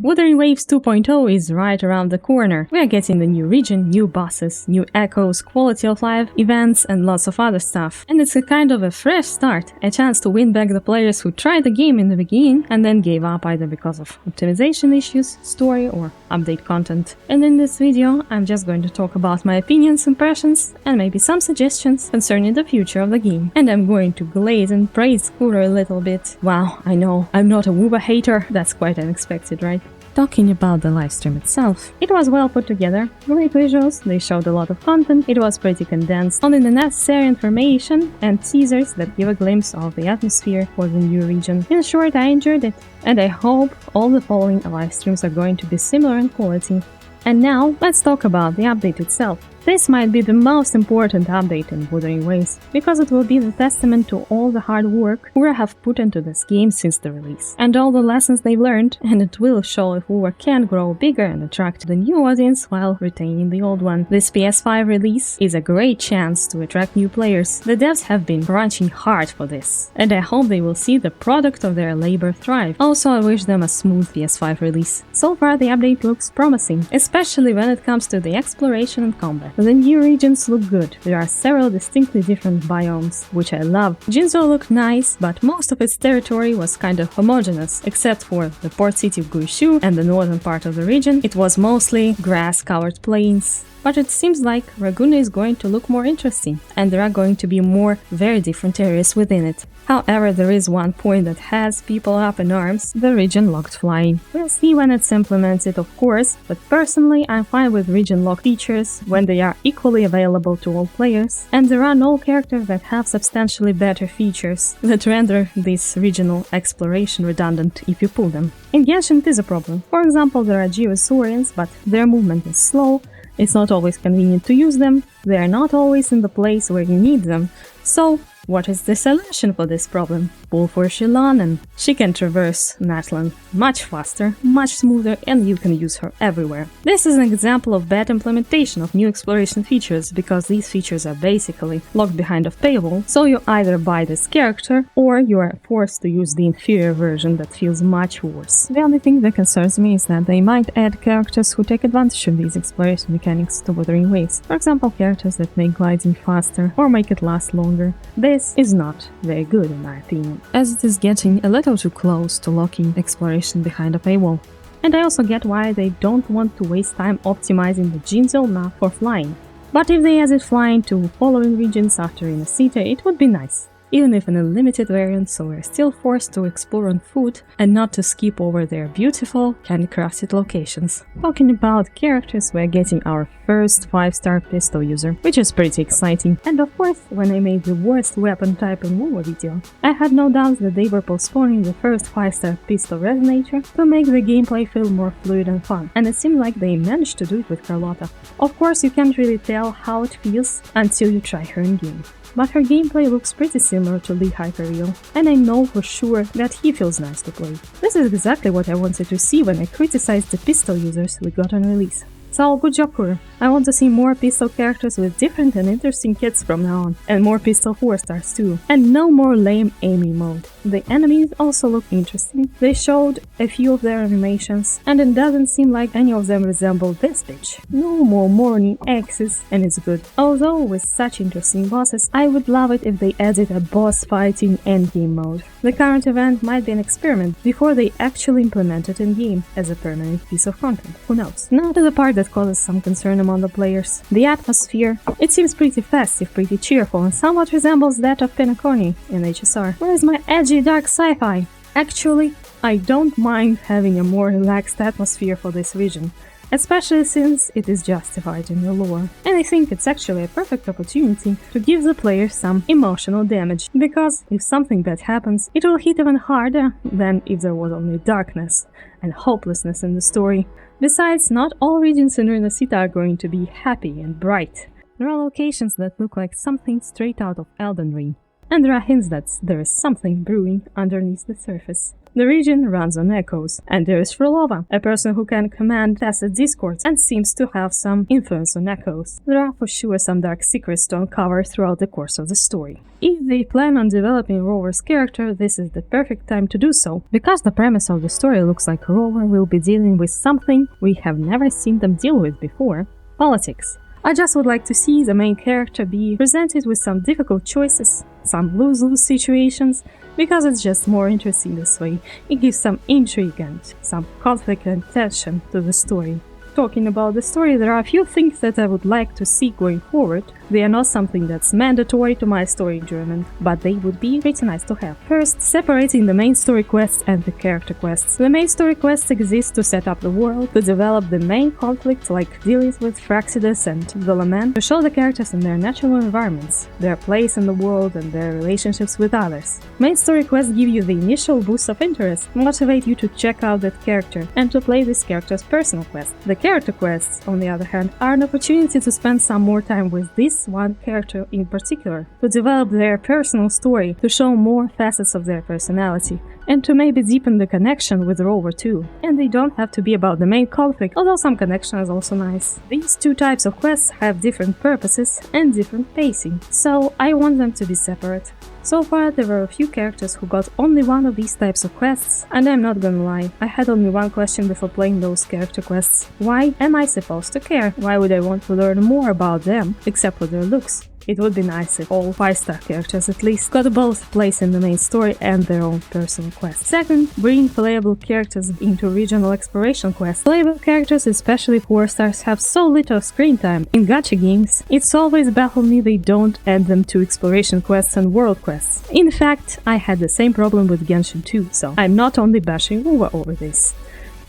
Wuthering Waves 2.0 is right around the corner. We are getting the new region, new bosses, new echoes, quality of life, events and lots of other stuff. And it's a kind of a fresh start, a chance to win back the players who tried the game in the beginning and then gave up either because of optimization issues, story or update content. And in this video I'm just going to talk about my opinions, impressions and maybe some suggestions concerning the future of the game. And I'm going to glaze and praise Kuro a little bit. Wow, I know, I'm not a Wuwa hater, that's quite unexpected, right? Talking about the livestream itself, it was well put together, great visuals, they showed a lot of content, it was pretty condensed, only the necessary information and teasers that give a glimpse of the atmosphere for the new region. In short, I enjoyed it, and I hope all the following livestreams are going to be similar in quality. And now, let's talk about the update itself. This might be the most important update in Wuthering Waves, because it will be the testament to all the hard work Wuwa have put into this game since the release, and all the lessons they've learned, and it will show if Wuwa can grow bigger and attract the new audience while retaining the old one. This PS5 release is a great chance to attract new players. The devs have been crunching hard for this, and I hope they will see the product of their labor thrive. Also, I wish them a smooth PS5 release. So far the update looks promising, especially when it comes to the exploration and combat. The new regions look good. There are several distinctly different biomes, which I love. Jinzhou looked nice, but most of its territory was kind of homogeneous, except for the port city of Guishu and the northern part of the region. It was mostly grass-covered plains. But it seems like Raguna is going to look more interesting, and there are going to be more very different areas within it. However, there is one point that has people up in arms, the region locked flying. We'll see when it's implemented, of course, but personally I'm fine with region lock features when they are equally available to all players, and there are no characters that have substantially better features that render this regional exploration redundant if you pull them. In Genshin it is a problem. For example, there are Geosaurians, but their movement is slow. It's not always convenient to use them, they are not always in the place where you need them. So, what is the solution for this problem? Pull for Shilon and she can traverse Natlan much faster, much smoother, and you can use her everywhere. This is an example of bad implementation of new exploration features, because these features are basically locked behind a paywall, so you either buy this character or you are forced to use the inferior version that feels much worse. The only thing that concerns me is that they might add characters who take advantage of these exploration mechanics to Wuthering Waves. For example, characters that make gliding faster or make it last longer. This is not very good in my opinion, as it is getting a little too close to locking exploration behind a paywall. And I also get why they don't want to waste time optimizing the Jinzhou map for flying. But if they added flying to following regions after in a city, it would be nice. Even if in a limited variant, so we're still forced to explore on foot and not to skip over their beautiful, handcrafted locations. Talking about characters, we're getting our first 5-star pistol user, which is pretty exciting. And of course, when I made the worst weapon type in Wuwa video, I had no doubts that they were postponing the first 5-star pistol resonator to make the gameplay feel more fluid and fun. And it seemed like they managed to do it with Carlotta. Of course, you can't really tell how it feels until you try her in game. But her gameplay looks pretty similar to Lee Hyperion, and I know for sure that he feels nice to play. This is exactly what I wanted to see when I criticized the pistol users we got on release. So good job, Kuro. I want to see more pistol characters with different and interesting kits from now on, and more pistol 4-stars too. And no more lame aiming mode. The enemies also look interesting. They showed a few of their animations, and it doesn't seem like any of them resemble this bitch. No more morning axes, and it's good. Although with such interesting bosses, I would love it if they added a boss fighting endgame mode. The current event might be an experiment before they actually implement it in-game as a permanent piece of content. Who knows? Now to the part that causes some concern among the players. The atmosphere. It seems pretty festive, pretty cheerful, and somewhat resembles that of Penacony in HSR. Where is my edgy dark sci-fi? Actually, I don't mind having a more relaxed atmosphere for this region, especially since it is justified in the lore. And I think it's actually a perfect opportunity to give the player some emotional damage, because if something bad happens, it will hit even harder than if there was only darkness and hopelessness in the story. Besides, not all regions in Renacita are going to be happy and bright. There are locations that look like something straight out of Elden Ring, and there are hints that there is something brewing underneath the surface. The region runs on echoes, and there is Frolova, a person who can command tacit discords and seems to have some influence on echoes. There are for sure some dark secrets to uncover throughout the course of the story. If they plan on developing Rover's character, this is the perfect time to do so, because the premise of the story looks like Rover will be dealing with something we have never seen them deal with before: politics. I just would like to see the main character be presented with some difficult choices, some lose-lose situations, because it's just more interesting this way. It gives some intrigue and some conflict and tension to the story. Talking about the story, there are a few things that I would like to see going forward. They are not something that's mandatory to my story enjoyment, but they would be pretty nice to have. First, separating the main story quests and the character quests. The main story quests exist to set up the world, to develop the main conflict like dealing with Fraxidus and the Lament, to show the characters in their natural environments, their place in the world and their relationships with others. Main story quests give you the initial boost of interest, motivate you to check out that character and to play this character's personal quest. The character quests, on the other hand, are an opportunity to spend some more time with this one character in particular, to develop their personal story, to show more facets of their personality, and to maybe deepen the connection with Rover too. And they don't have to be about the main conflict, although some connection is also nice. These two types of quests have different purposes and different pacing, so I want them to be separate. So far, there were a few characters who got only one of these types of quests, and I'm not gonna lie, I had only one question before playing those character quests. Why am I supposed to care? Why would I want to learn more about them, except for their looks? It would be nice if all 5-star characters at least got both place in the main story and their own personal quests. Second, bring playable characters into regional exploration quests. Playable characters, especially 4-stars, have so little screen time. In gacha games, it's always baffled me they don't add them to exploration quests and world quests. In fact, I had the same problem with Genshin 2, so I'm not only bashing Wuwa over this.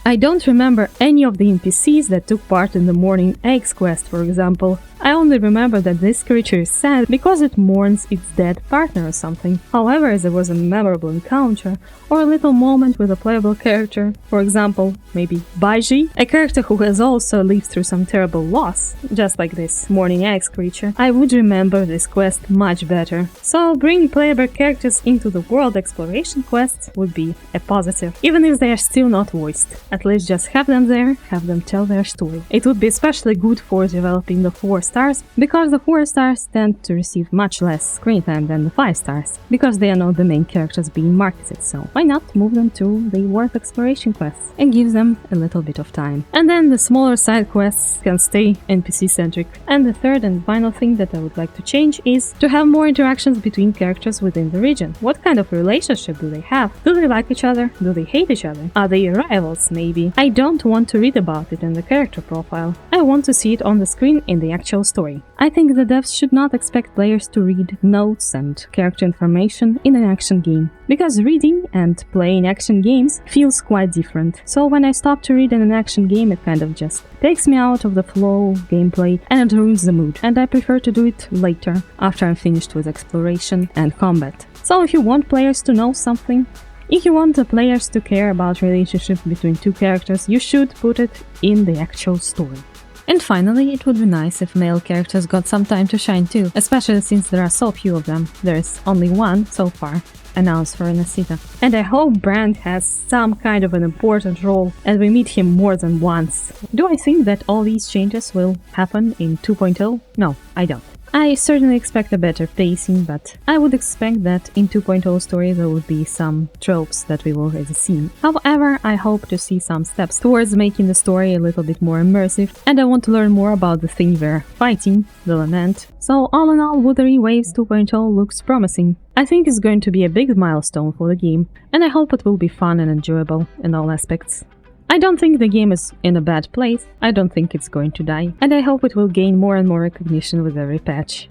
I don't remember any of the NPCs that took part in the Morning Eggs quest, for example. I only remember that this creature is sad because it mourns its dead partner or something. However, there was a memorable encounter or a little moment with a playable character, for example, maybe Baiji, a character who has also lived through some terrible loss, just like this Morning Eggs creature. I would remember this quest much better. So bringing playable characters into the world exploration quests would be a positive, even if they are still not voiced. At least just have them there, have them tell their story. It would be especially good for developing the 4-stars, because the 4-stars tend to receive much less screen time than the 5-stars, because they are not the main characters being marketed, so why not move them to the world exploration quests and give them a little bit of time. And then the smaller side quests can stay NPC-centric. And the third and final thing that I would like to change is to have more interactions between characters within the region. What kind of relationship do they have? Do they like each other? Do they hate each other? Are they rivals, maybe? I don't want to read about it in the character profile. I want to see it on the screen in the actual story. I think the devs should not expect players to read notes and character information in an action game, because reading and playing action games feels quite different. So when I stop to read in an action game, it kind of just takes me out of the flow of gameplay and it ruins the mood, and I prefer to do it later, after I'm finished with exploration and combat. So if you want players to know something, if you want the players to care about relationship between two characters, you should put it in the actual story. And finally, it would be nice if male characters got some time to shine too, especially since there are so few of them. There is only one, so far, announced for Anacita. And I hope Brand has some kind of an important role and we meet him more than once. Do I think that all these changes will happen in 2.0? No, I don't. I certainly expect a better pacing, but I would expect that in 2.0 story there would be some tropes that we've already seen. However, I hope to see some steps towards making the story a little bit more immersive, and I want to learn more about the thing we're fighting, the Lament. So all in all, Wuthering Waves 2.0 looks promising. I think it's going to be a big milestone for the game, and I hope it will be fun and enjoyable in all aspects. I don't think the game is in a bad place, I don't think it's going to die, and I hope it will gain more and more recognition with every patch.